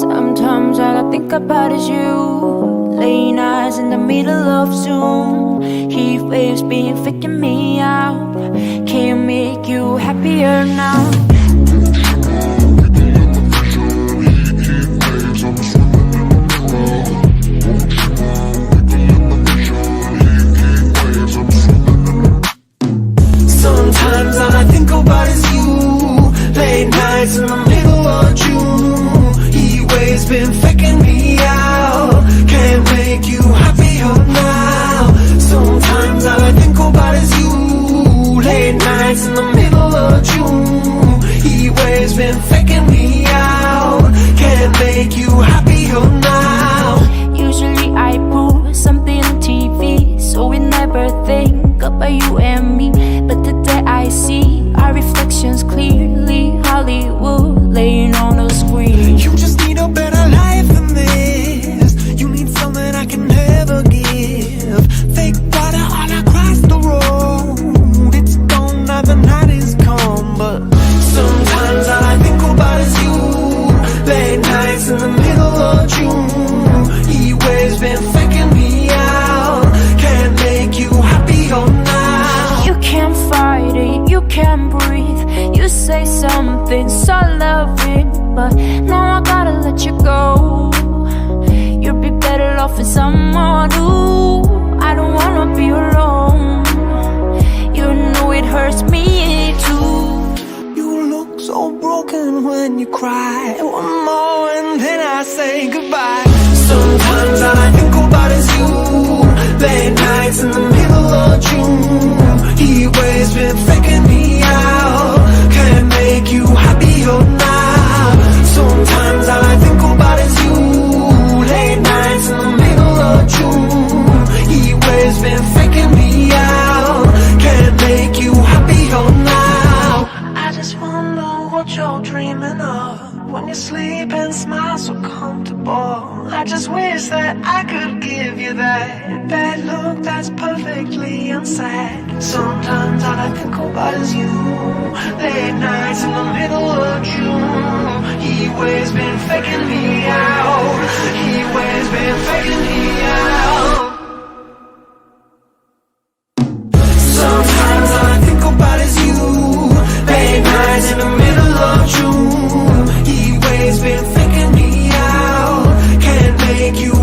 Sometimes all I think about is you. Late nights in the middle of Zoom. Heat waves been faking me out. Can't make you happier now. Sometimes all I think about is you. Late nights in the middle of June. Heat waves been faking me out. Can't make you happier now. Sometimes all I think about is you. Late nights in the middle of June. Heat waves been faking me out. Can't make you happier now. Usually I put something on TV, so we never think about you and me. But today I see our reflections clearly. Hollywood laying on the screen. You just need a better life than this. You need something I can never give. Fake water all across the road. It's gone now, the night is come. But sometimes all I think about is you. Late nights in the middle of June. Heat waves been faking me out. Can't make you happier now. You can't fight it, you can't breathe. You say something so loving, but now I gotta let you go. You'd be better off with someone new. I don't wanna be alone. You know it hurts me too. You look so broken when you cry. One more and then I say goodbye. Sometimes all I think about is you. Late nights in the middle of June. Heat waves been faking me out. Can't make you happier now. Sometimes all I think about is you. Late nights in the middle of June. Heat waves been faking me out. Can't make you happier now. I just wonder what you're dreaming of when you sleep and smile so comfortable. I just wish that I could give you that look that's perfectly unsaid. Sometimes all I think about is you. Late nights in the middle of June. Heat waves been faking me out. Heat waves been faking me out. Sometimes all I think about is you. Late nights in the middle of June. Heat waves been faking me out. Can't make you